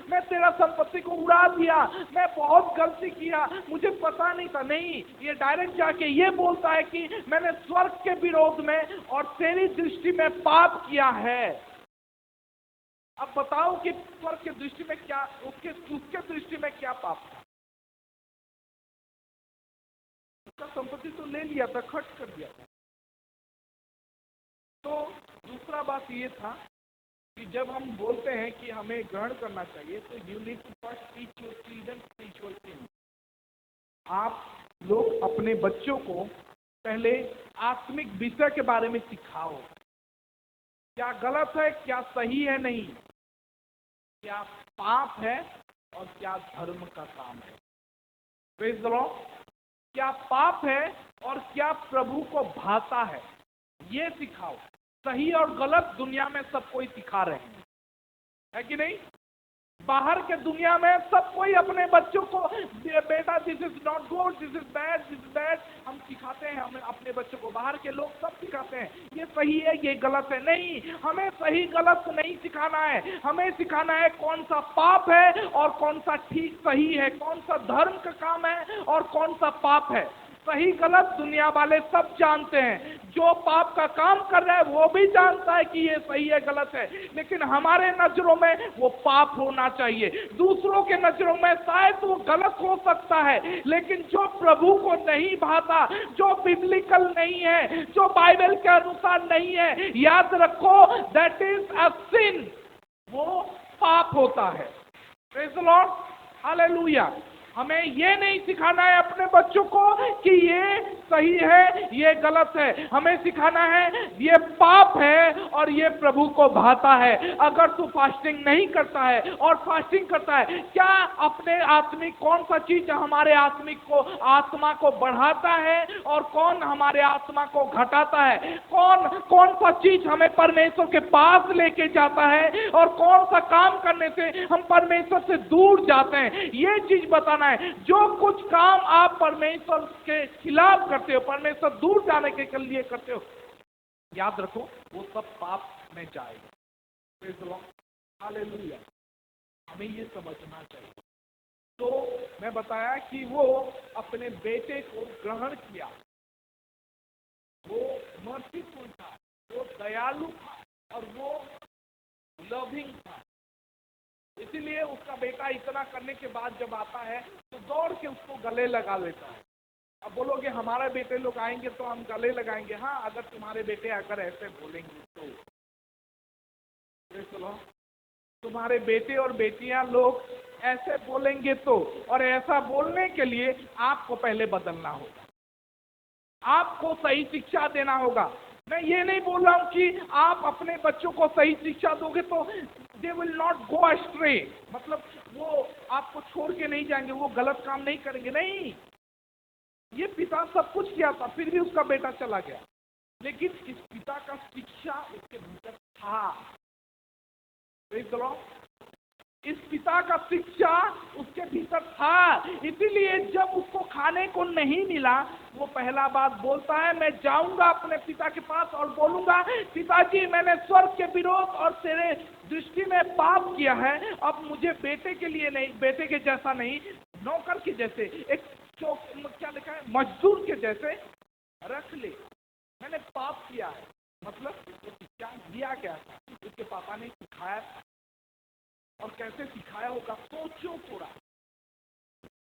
मैं तेरा संपत्ति को उड़ा दिया, मैं बहुत गलती किया, मुझे पता नहीं था। नहीं, ये डायरेक्ट जाके ये बोलता है कि मैंने स्वर्ग के विरोध में और तेरी दृष्टि में पाप किया है। अब बताओ कि स्वर्ग के दृष्टि में क्या, उसके दृष्टि में क्या पाप था? उसका संपत्ति तो ले लिया था, खर्च कर दिया था। तो दूसरा बात ये था कि जब हम बोलते हैं कि हमें ग्रहण करना चाहिए, तो you need to first teach your children spiritual things. आप लोग अपने बच्चों को पहले आत्मिक विषय के बारे में सिखाओ। क्या गलत है, क्या सही है, नहीं, क्या पाप है और क्या धर्म का काम है। Praise the Lord. क्या पाप है और क्या प्रभु को भाता है, ये सिखाओ। सही और गलत दुनिया में सब कोई सिखा रहे हैं, है कि नहीं? बाहर के दुनिया में सब कोई अपने बच्चों को बेटा this is not good, this is bad, this is bad, हम सिखाते हैं। हमें अपने बच्चों को बाहर के लोग सब सिखाते हैं ये सही है, ये गलत है। नहीं, हमें सही गलत नहीं सिखाना है, हमें सिखाना है कौन सा पाप है और कौन सा ठीक सही है, कौन सा धर्म का काम है और कौन सा पाप है। सही गलत दुनिया वाले सब जानते हैं, जो पाप का काम कर रहा है वो भी जानता है कि ये सही है गलत है, लेकिन हमारे नजरों में वो पाप होना चाहिए। दूसरों के नजरों में शायद वो गलत हो सकता है, लेकिन जो प्रभु को नहीं भाता, जो बिब्लिकल नहीं है, जो बाइबल के अनुसार नहीं है, याद रखो दैट इज अ सिन, वो पाप होता है। Praise the Lord, hallelujah. हमें ये नहीं सिखाना है अपने बच्चों को कि ये सही है, ये गलत है। हमें सिखाना है ये पाप है और ये प्रभु को भाता है। अगर तू फास्टिंग नहीं करता है और फास्टिंग करता है, क्या अपने आत्मिक कौन सा चीज हमारे आत्मिक को, आत्मा को बढ़ाता है और कौन हमारे आत्मा को घटाता है? कौन सा चीज हमें परमेश्वर के पास लेके जाता है और कौन सा काम करने से हम परमेश्वर से दूर जाते हैं, ये चीज बताना है। जो कुछ काम आप परमेश्वर के खिलाफ करते हो, परमेश्वर दूर जाने के लिए करते हो, याद रखो वो सब पाप में जाएगा। Praise the Lord, hallelujah. हमें ये समझना चाहिए। तो मैं बताया कि वो अपने बेटे को ग्रहण किया, वो मर्सीफुल था, वो दयालु था और वो लविंग था। इसीलिए उसका बेटा इतना करने के बाद जब आता है तो दौड़ के उसको गले लगा लेता है। अब बोलोगे हमारे बेटे लोग आएंगे तो हम गले लगाएंगे। हाँ, अगर तुम्हारे बेटे अगर ऐसे बोलेंगे तो चलो, तुम्हारे बेटे और बेटियां लोग ऐसे बोलेंगे तो, और ऐसा बोलने के लिए आपको पहले बदलना होगा, आपको सही शिक्षा देना होगा। मैं ये नहीं बोल रहा हूं कि आप अपने बच्चों को सही शिक्षा दोगे तो दे विल नॉट गो अस्ट्रे, मतलब वो आपको छोड़ के नहीं जाएंगे, वो गलत काम नहीं करेंगे। नहीं, ये पिता सब कुछ किया था फिर भी उसका बेटा चला गया, लेकिन इस पिता का शिक्षा उसके भीतर था। Praise the Lord. इस पिता का शिक्षा उसके भीतर था, इसीलिए जब उसको खाने को नहीं मिला, वो पहला बात बोलता है, मैं जाऊंगा अपने पिता के पास और बोलूंगा, पिताजी मैंने स्वर्ग के विरोध और तेरे दृष्टि में पाप किया है। अब मुझे बेटे के लिए नहीं, बेटे के जैसा नहीं, नौकर के जैसे, एक क्या लिखा है, मजदूर के जैसे रख ले। मैंने पाप किया है, मतलब वो शिक्षा दिया गया था, उसके पापा ने सिखाया था। और कैसे सिखाया होगा?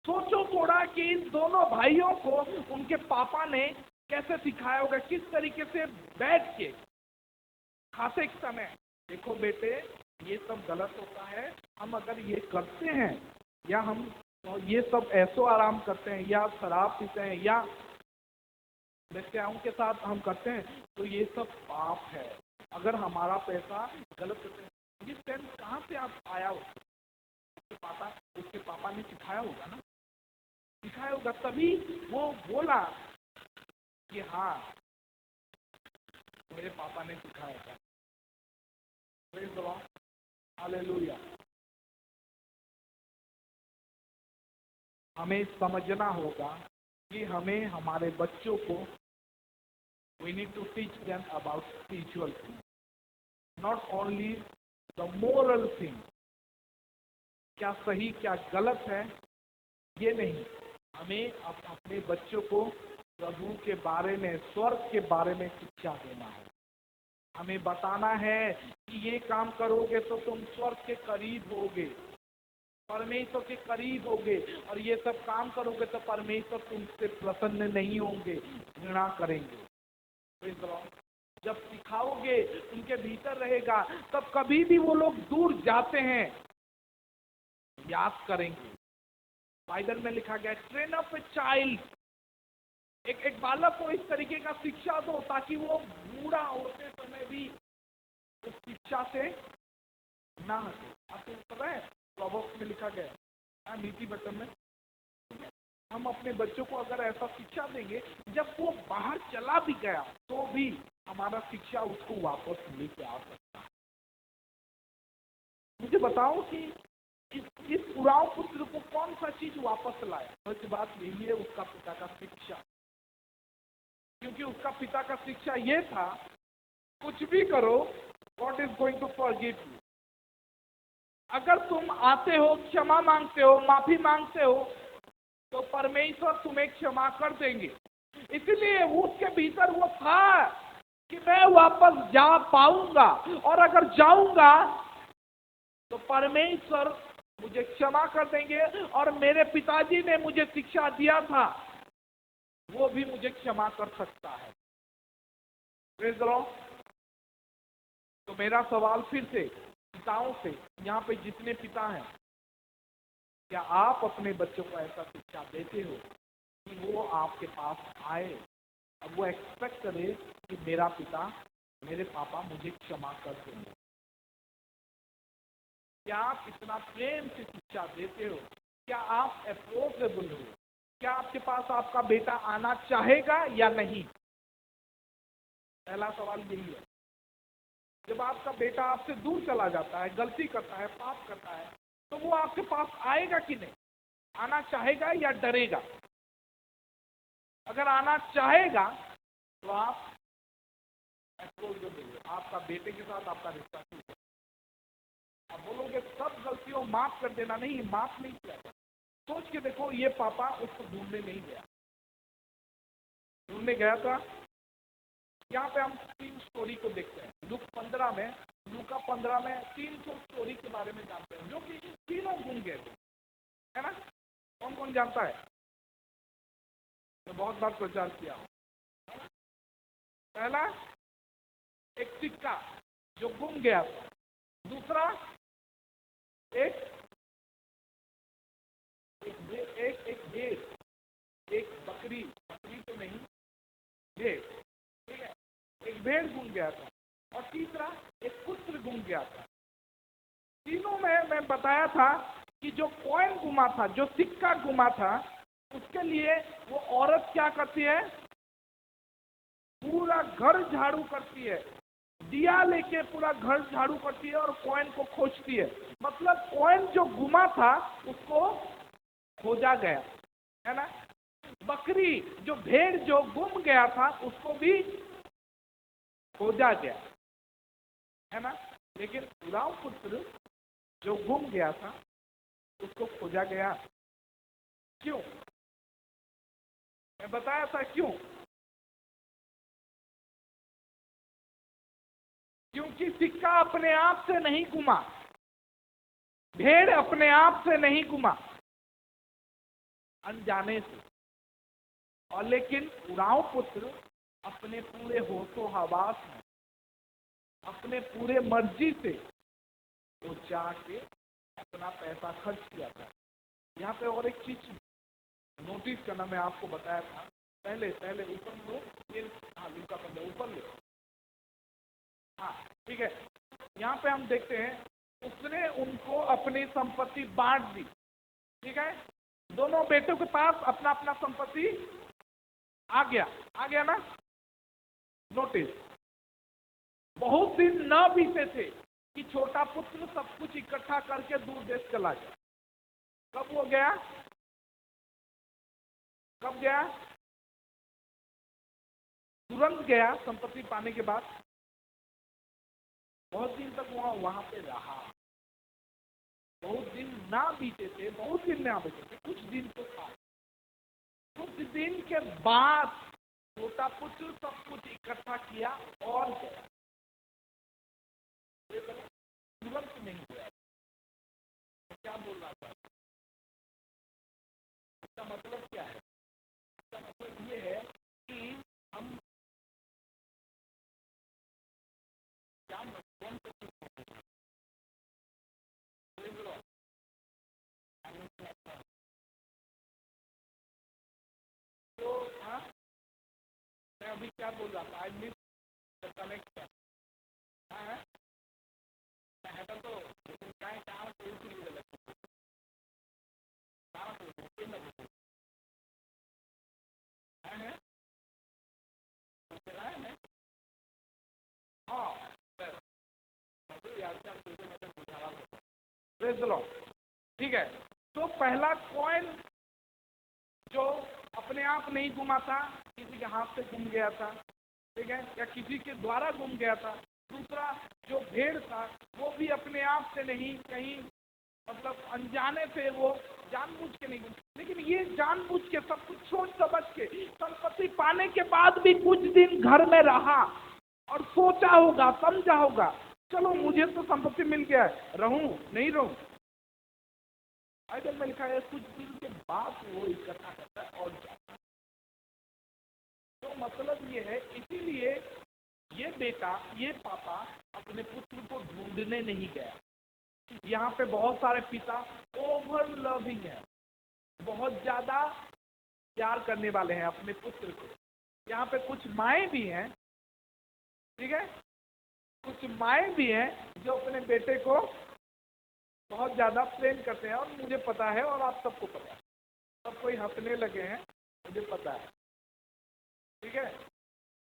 सोचो थोड़ा कि इन दोनों भाइयों को उनके पापा ने कैसे सिखाया होगा, किस तरीके से बैठ के खाते समय, देखो बेटे ये सब गलत होता है, हम अगर ये करते हैं या हम ये सब ऐसो आराम करते हैं या शराब पीते हैं या बेस्याओं के साथ हम करते हैं, तो ये सब पाप है। अगर हमारा पैसा गलत होता है, ये सेंस कहाँ से आप आया हो? उसके पापा ने सिखाया होगा ना, सिखाया होगा, तभी वो बोला कि हाँ मेरे पापा ने सिखाया था। Praise the Lord, hallelujah. हमें समझना होगा कि हमें हमारे बच्चों को we need to teach them about spiritual things, not only the moral things. क्या सही क्या गलत है ये नहीं, हमें अपने बच्चों को प्रभु के बारे में, स्वर्ग के बारे में शिक्षा देना है। हमें बताना है कि ये काम करोगे तो तुम स्वर्ग के करीब होगे, परमेश्वर के करीब होगे, और ये सब काम करोगे तो परमेश्वर तुमसे प्रसन्न नहीं होंगे, घृणा करेंगे। जब सिखाओगे, उनके भीतर रहेगा, तब कभी भी वो लोग दूर जाते हैं, याद करेंगे। बाइबल में लिखा गया, ट्रेन अप ए चाइल्ड, एक बालक को इस तरीके का शिक्षा दो ताकि वो बूढ़ा होते समय भी उस शिक्षा से ना हटे। आपको पता है प्रोवर्ब्स में लिखा गया, नीति वचन में, हम अपने बच्चों को अगर ऐसा शिक्षा देंगे, जब वो बाहर चला भी गया तो भी हमारा शिक्षा उसको वापस लेके आ सकता है। मुझे बताओ कि इस उराव पुत्र को कौन सा चीज वापस लाया? सच बात यही है, उसका पिता का शिक्षा। क्योंकि उसका पिता का शिक्षा ये था, कुछ भी करो, God is going to forgive you. अगर तुम आते हो, क्षमा मांगते हो, माफी मांगते हो, तो परमेश्वर तुम्हें क्षमा कर देंगे। इसलिए उसके भीतर वो था कि मैं वापस जा पाऊंगा, और अगर जाऊंगा तो परमेश्वर मुझे क्षमा कर देंगे, और मेरे पिताजी ने मुझे शिक्षा दिया था वो भी मुझे क्षमा कर सकता है। Praise the Lord. तो मेरा सवाल फिर से पिताओं से, यहाँ पे जितने पिता हैं, क्या आप अपने बच्चों को ऐसा शिक्षा देते हो कि वो आपके पास आए, अब वो एक्सपेक्ट करे कि मेरा पिता, मेरे पापा मुझे क्षमा कर देंगे? क्या आप इतना प्रेम से शिक्षा देते हो? क्या आप अप्रोचेबल हो? क्या आपके पास आपका बेटा आना चाहेगा या नहीं? पहला सवाल यही है। जब आपका बेटा आपसे दूर चला जाता है, गलती करता है, पाप करता है, तो वो आपके पास आएगा कि नहीं? आना चाहेगा या डरेगा? अगर आना चाहेगा तो आप अप्रोचेबल, आपका बेटे के साथ आपका रिश्ता ठीक है। आप बोलोगे सब गलतियों माफ कर देना, नहीं, माफ नहीं किया। सोच के देखो, ये पापा उसको ढूंढने नहीं गया, ढूंढने गया था। यहाँ पे हम 3 स्टोरी को देखते हैं। लूका 15 में 300 स्टोरी के बारे में जानते हैं, जो कि तीनों गुम गए थे, है ना? कौन कौन जानता है? तो बहुत बार प्रचार किया। पहला, एक सिक्का जो गुम गया था। दूसरा, एक भेड़, एक बकरी तो नहीं, भेड़, ठीक है, एक भेड़ गुम गया था, और तीसरा एक पुत्र गुम गया था। तीनों में मैं बताया था कि जो कॉइन गुमा था, जो सिक्का गुमा था, उसके लिए वो औरत क्या करती है? पूरा घर झाड़ू करती है, दिया लेके पूरा घर झाड़ू करती है और कॉइन को खोजती है। मतलब कॉइन जो गुमा था उसको खोजा गया, है ना? बकरी, जो भेड़ जो गुम गया था, उसको भी खोजा गया, है ना? लेकिन उराव पुत्र जो गुम गया था उसको खोजा गया क्यों? मैं बताया था क्यों। क्योंकि सिक्का अपने आप से नहीं गुमा, भेड़ अपने आप से नहीं गुमा, अनजाने से। और लेकिन उराव पुत्र अपने पूरे होशो हवास में, अपने पूरे मर्जी से वो जाके अपना पैसा खर्च किया था। यहाँ पे और एक चीज नोटिस करना, मैं आपको बताया था पहले ऊपर लो, फिर हाँ लूका 15 ऊपर ले, हाँ ठीक है। यहाँ पे हम देखते हैं उसने उनको अपनी संपत्ति बांट दी, ठीक है। दोनों बेटों के पास अपना अपना संपत्ति आ गया ना। नोटिस, बहुत दिन न बीते थे कि छोटा पुत्र सब कुछ इकट्ठा करके दूर देश चला गया। कब वो गया? कब गया? तुरंत गया संपत्ति पाने के बाद? बहुत दिन तक वहां पे रहा। बहुत दिन ना बीते थे, बहुत दिन ना बीते थे, कुछ दिन तो था। कुछ दिन के बाद छोटा पुत्र सब कुछ इकट्ठा किया और गया। तुरंत नहीं गया। क्या बोल रहा था? इसका मतलब क्या है? इसका मतलब ये है कि हम क्या तो हाँ, मैं अभी क्या बोल रहा था? I miss the connection. हाँ है तो क्या काम ठीक है। तो पहला कॉइन जो अपने आप नहीं घुमा था, किसी के हाथ से घूम गया था, ठीक है, या किसी के द्वारा घूम गया था। दूसरा जो भेड़ था वो भी अपने आप से नहीं, कहीं मतलब अनजाने से वो जानबूझ के नहीं, लेकिन ये जानबूझ के सब कुछ सोच समझ के संपत्ति पाने के बाद भी कुछ दिन घर में रहा और सोचा होगा, समझा होगा, चलो मुझे तो संपत्ति मिल गया है, रहूं नहीं रहूं। बाइबल में लिखा है कुछ दिन के बाद वो इकट्ठा करता है और जाता है। तो मतलब ये है, इसीलिए ये बेटा, ये पापा अपने पुत्र को ढूंढने नहीं गया। यहाँ पे बहुत सारे पिता ओवर लविंग है, बहुत ज्यादा प्यार करने वाले हैं अपने पुत्र को। यहाँ पे कुछ माएँ भी हैं, ठीक है, कुछ माएँ भी हैं जो अपने बेटे को बहुत ज्यादा प्रेम करते हैं, और मुझे पता है और आप सबको पता है, सब कोई हंसने लगे हैं, मुझे पता है, ठीक है,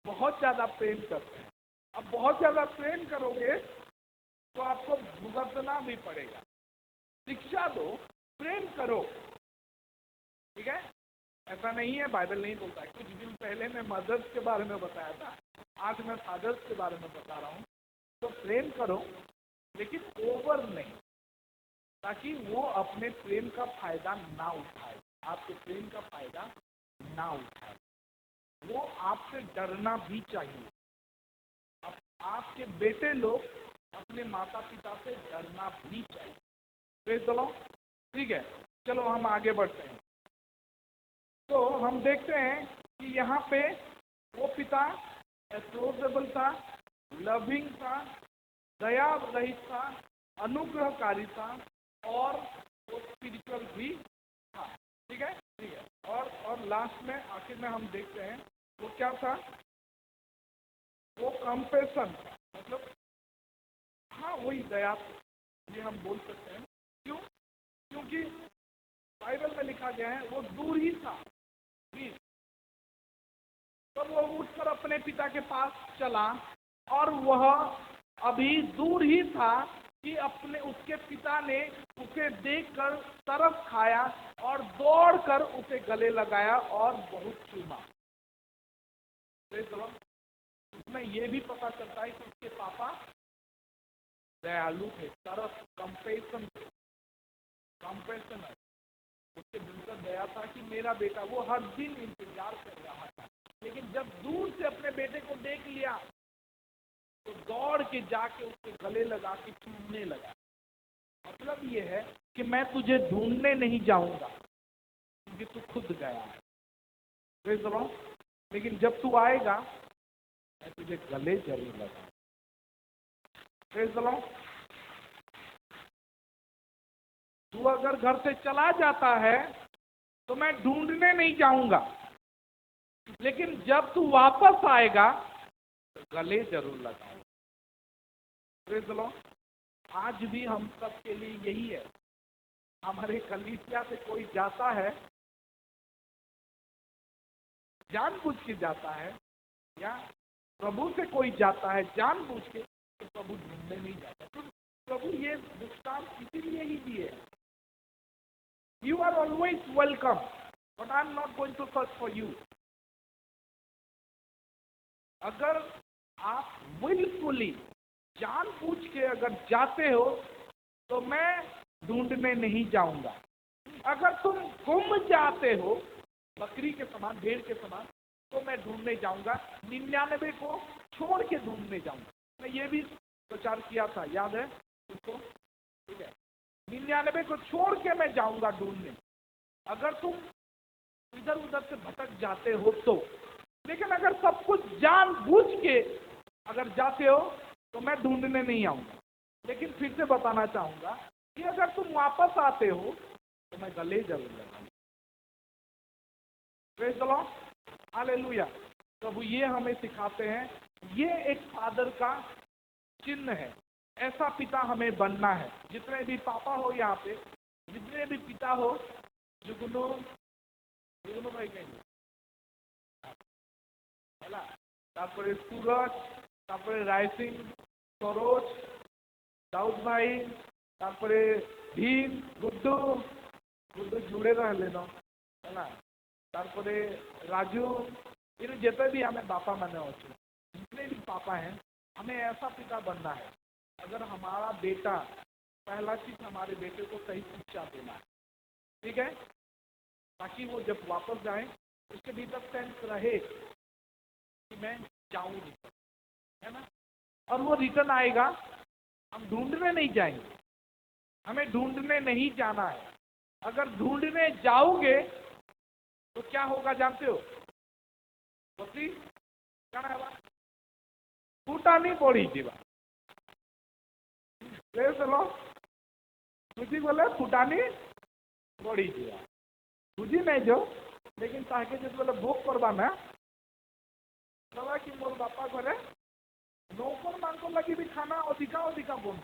बहुत ज्यादा प्रेम करते हैं। अब बहुत ज्यादा प्रेम करोगे तो आपको भुगतना भी पड़ेगा। शिक्षा दो, प्रेम करो, ठीक है। ऐसा नहीं है, बाइबल नहीं बोलता है। कुछ दिन पहले मैं मदर्स के बारे में बताया था, आज मैं फादर्स के बारे में बता रहा हूँ। तो प्रेम करो लेकिन ओवर नहीं, ताकि वो अपने प्रेम का फायदा ना उठाए, आपके प्रेम का फायदा ना उठाए। वो आपसे डरना भी चाहिए। आपके बेटे लोग अपने माता पिता से डरना भी चाहिए। प्रेज़ द लॉर्ड, ठीक है। चलो हम आगे बढ़ते हैं। तो हम देखते हैं कि यहाँ पे वो पिता एप्रोचेबल था, लविंग था, दया रहित था, अनुग्रहकारी था, और वो स्पिरिचुअल भी था, ठीक है, ठीक है। और लास्ट में, आखिर में हम देखते हैं वो क्या था, वो कंपेशन था, मतलब हाँ वही दया, ये हम बोल सकते हैं। क्यों? क्योंकि बाइबल में लिखा गया है वो दूर ही था, तब वो उठकर अपने पिता के पास चला, और वह अभी दूर ही था कि अपने उसके पिता ने उसे देखकर तरस खाया और दौड़कर उसे गले लगाया और बहुत चूमा। उसमें यह भी पता चलता है कि उसके पापा दयालु थे, तरस, कंपेशन है। उसके भीतर दया था कि मेरा बेटा, वो हर दिन इंतजार कर रहा था, लेकिन जब दूर से अपने बेटे को देख लिया तो दौड़ के जाके उसके गले लगा के चूमने लगा। मतलब ये है कि मैं तुझे ढूंढने नहीं जाऊंगा क्योंकि तू खुद गया है, लेकिन जब तू आएगा मैं तुझे गले जरूर लगा। तू अगर घर से चला जाता है तो मैं ढूंढने नहीं जाऊंगा, लेकिन जब तू वापस आएगा तो गले जरूर लगाऊंगा। आज भी हम सब के लिए यही है। हमारे कलीसिया से कोई जाता है, जानबूझ के जाता है, या प्रभु से कोई जाता है जानबूझ के, तो प्रभु ढूंढने नहीं जाता। तो प्रभु ये दृष्टांत इसीलिए ही दिए, you are always welcome. but I'm not going to search for you. अगर आप willfully जानबूझ के अगर जाते हो तो मैं ढूंढने नहीं जाऊंगा। अगर तुम गुम जाते हो बकरी के समान, भेड़ के समान, तो मैं ढूंढने जाऊंगा। 99 को छोड़ के ढूंढने जाऊंगा। मैं ये भी प्रचार किया था, याद है उसको? ठीक है, 99 को छोड़ के मैं जाऊंगा ढूंढने। अगर तुम इधर उधर से भटक जाते हो तो, लेकिन अगर सब कुछ जानबूझ के अगर जाते हो तो मैं ढूंढने नहीं आऊंगा। लेकिन फिर से बताना चाहूंगा कि अगर तुम वापस आते हो तो मैं गले जरूर लगाऊंगा। Praise the Lord, hallelujah. प्रभु ये हमें सिखाते हैं, ये एक फादर का चिन्ह है। ऐसा पिता हमें बनना है। जितने भी पापा हो यहाँ पे, जितने भी पिता हो, जुगनू भाई कहेंगे है ना, तारपरे सूरज, तारपरे रायसिंह, सरोज, दाऊद भाई, तारपरे भीम, गुड्डू जुड़े रह लेना है ना, तारपरे राजू, इन जितने भी हमें पापा माने होते, जितने भी पापा हैं, हमें ऐसा पिता बनना है। अगर हमारा बेटा, पहला चीज हमारे बेटे को सही शिक्षा देना है, ठीक है, ताकि वो जब वापस जाए उसके भीतर सेंस रहे कि मैं जाऊँ रिटर्न, है ना। और वो रिटर्न आएगा, हम ढूंढने नहीं जाएंगे, हमें ढूंढने नहीं जाना है। अगर ढूंढने जाओगे तो क्या होगा जानते हो? बोली क्या है, फूटानी पड़ी जीवा। चलो तुझी बोले फूटानी पड़ी जीवा, तुझी नहीं जो, लेकिन ताकि जो बोले भोग करवाना सवा कि मोर बापा घरे नौकर मांको लगी भी खाना अधिका बोन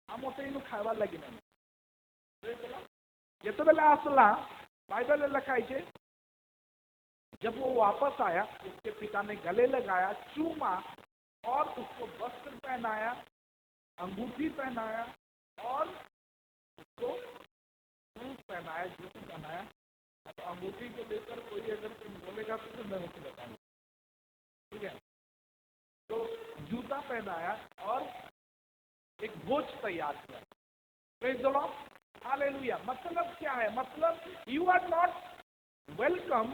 हम इन खावा लगी नहीं। जिते बेले आसला बाइबल लिखाई, जब वो वापस आया उसके पिता ने गले लगाया, चूमा और उसको वस्त्र पहनाया, अंगूठी पहनाया और उसको पहनाया, जूती पहनाया। तो अंगूठी को लेकर कोई अगर तुम बोलेगा तो मैं उसे बताऊंगा, ठीक है। तो जूता पहनाया और एक भोज तैयार किया। Praise the Lord, hallelujah. मतलब क्या है? मतलब यू आर नॉट वेलकम,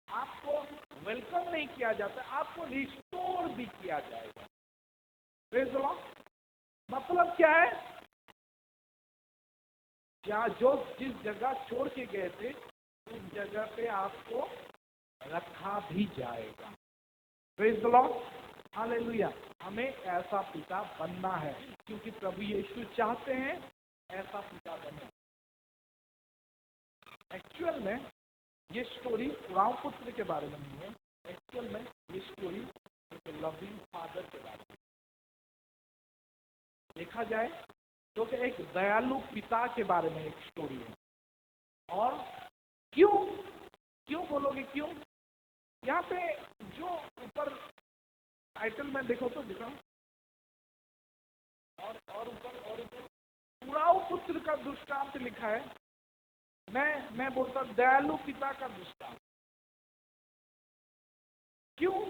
आपको वेलकम नहीं किया जाता, आपको रिस्टोर भी किया जाएगा। प्रेज़ द लॉर्ड, मतलब क्या है? क्या जो जिस जगह छोड़ के गए थे उस जगह पे आपको रखा भी जाएगा। Praise the Lord, hallelujah. हमें ऐसा पिता बनना है, क्योंकि प्रभु यीशु चाहते हैं ऐसा पिता बनना। एक्चुअल में ये स्टोरी उड़ाऊ पुत्र के बारे में नहीं है, एक्चुअल में ये स्टोरी एक लविंग फादर के बारे में देखा जाए तो कि एक दयालु पिता के बारे में एक स्टोरी है। और क्यों बोलोगे क्यों? यहाँ पे जो ऊपर टाइटल में देखो तो दिखा, और ऊपर उड़ाऊ पुत्र का दृष्टांत लिखा है। मैं बोलता दयालु पिता का दृष्टांत। क्यों?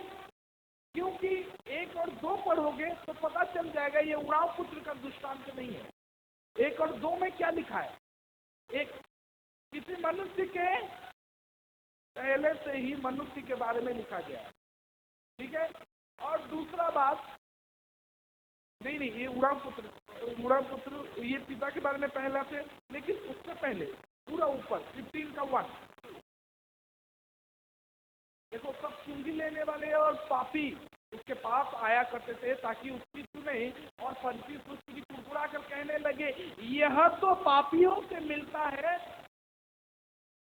क्योंकि 1 और 2 पढ़ोगे तो पता चल जाएगा ये उड़ाऊ पुत्र का दृष्टांत नहीं है। 1 और 2 में क्या लिखा है? एक किसी मनुष्य के पहले से ही मनुष्य के बारे में लिखा गया है, ठीक है। और दूसरा बात, नहीं ये उड़ाऊ पुत्र ये पिता के बारे में पहला से, लेकिन उससे पहले पूरा ऊपर 15 का 1 देखो, सब चुंगी लेने वाले और पापी उसके पास आया करते थे ताकि उसकी सुने, और फरीसी उसकी कुरकुरा कर कहने लगे यह तो पापियों से मिलता है।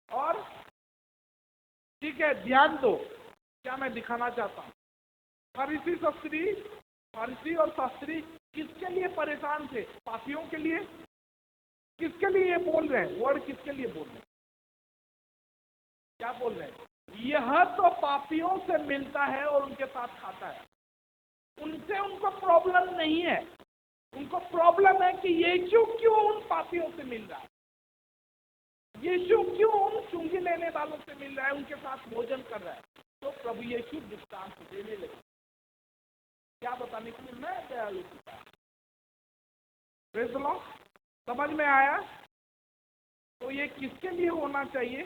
और ठीक है, ध्यान दो क्या मैं दिखाना चाहता हूँ। फरीसी और शास्त्री किसके लिए परेशान थे? पापियों के लिए। किसके लिए ये बोल रहे हैं? वर्ड किसके लिए बोल रहे हैं? क्या बोल रहे हैं? यह तो पापियों से मिलता है और उनके साथ खाता है। उनसे उनको प्रॉब्लम नहीं है, उनको प्रॉब्लम है कि यीशु क्यों उन पापियों से मिल रहा है, यीशु क्यों उन चुंगी लेने वालों से मिल रहा है, उनके साथ भोजन कर रहा है, तो प्रभु यीशु दृष्टांत देने लगे, क्या बताने के लिए? मैं दयालु पिता। Praise the Lord. समझ में आया? तो ये किसके लिए होना चाहिए?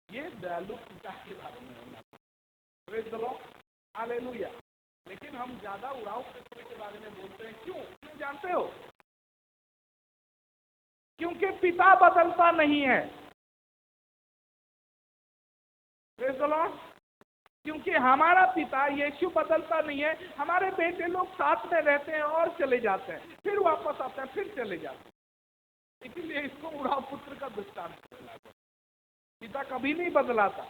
ये दयालु पिता के बारे में होना चाहिए। Praise the Lord, hallelujah. लेकिन हम ज्यादा उड़ाऊ पिता के बारे में बोलते हैं, क्यों जानते हो? क्योंकि पिता बदलता नहीं है। Praise the Lord. क्योंकि हमारा पिता यीशु बदलता नहीं है। हमारे बेटे लोग साथ में रहते हैं और चले जाते हैं, फिर वापस आते हैं, फिर चले जाते हैं। इसीलिए इसको उड़ाऊ पुत्र का दृष्टांत बोला गया। पिता कभी नहीं बदला था।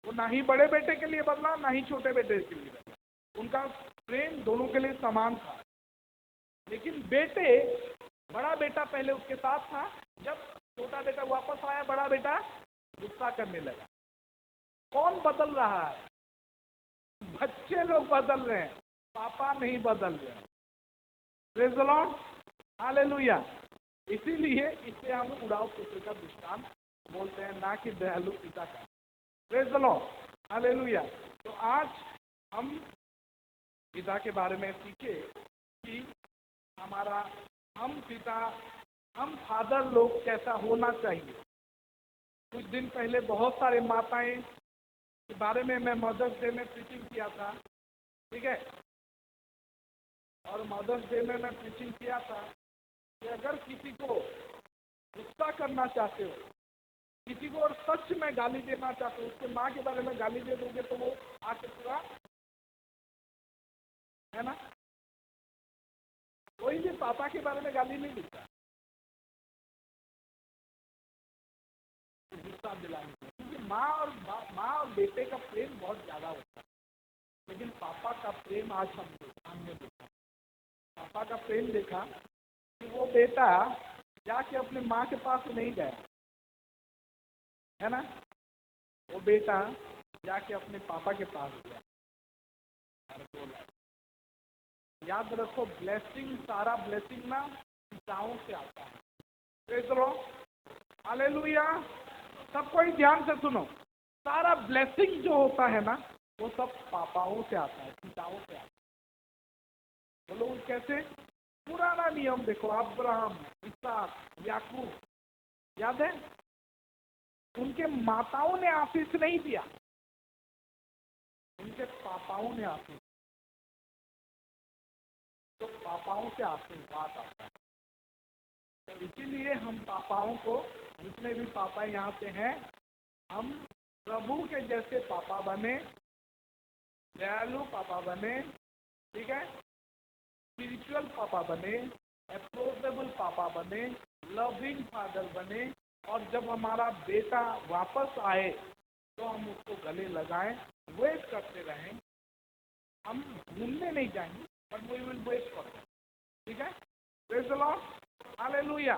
वो ना ही बड़े बेटे के लिए बदला, ना ही छोटे बेटे के लिए बदला। उनका प्रेम दोनों के लिए समान था। लेकिन बड़ा बेटा पहले उसके साथ था, जब छोटा बेटा वापस आया, बड़ा बेटा गुस्सा करने लगा। कौन बदल रहा है? बच्चे लोग बदल रहे हैं, पापा नहीं बदल रहे हैं। Praise the Lord, hallelujah. इसीलिए इसे हम उड़ाऊ पुत्र का दृष्टांत बोलते हैं, ना कि दयालु पिता का। Praise the Lord, hallelujah. तो आज हम पिता के बारे में सीखे कि हम फादर लोग कैसा होना चाहिए। कुछ दिन पहले बहुत सारे माताएं के बारे में मैं मदर्स डे में प्रीचिंग किया था, ठीक है। और मदर्स डे में मैं प्रीचिंग किया था कि अगर किसी को गुस्सा करना चाहते हो, किसी को और सच में गाली देना चाहते हो, उसके माँ के बारे में गाली दे दोगे तो वो आके पूरा, है ना। कोई भी पापा के बारे में गाली नहीं देता, गुस्सा दिलाने के, क्योंकि माँ और बेटे का प्रेम बहुत ज्यादा होता है। लेकिन पापा का प्रेम आज हमने देखा। पापा का प्रेम देखा कि वो बेटा जाके अपने माँ के पास नहीं गया, है ना। वो बेटा जाके अपने पापा के पास गया और बोला। याद रखो, ब्लेसिंग, सारा ब्लेसिंग ना पिताओं से आता है। Praise the Lord, hallelujah. सब कोई ध्यान से सुनो, सारा ब्लेसिंग जो होता है ना, वो सब पापाओं से आता है, पिताओं से आता है। बोलो कैसे? पुराना नियम देखो, अब्राहम, इसहाक, याकूब, याद है? उनके माताओं ने आशीष नहीं दिया, उनके पापाओं ने आशीष। तो पापाओं से आशीर्वाद आता है। तो इसीलिए हम पापाओं को, जितने भी पापा यहाँ पे हैं, हम प्रभु के जैसे पापा बने, दयालु पापा बने, ठीक है, स्पिरिचुअल पापा बने, अप्रोचेबल पापा बने, लविंग फादर बने। और जब हमारा बेटा वापस आए तो हम उसको गले लगाएं, वेट करते रहें। हम घूमने नहीं जाएंगे, but we will wait for, ठीक है। Praise the Lord, hallelujah.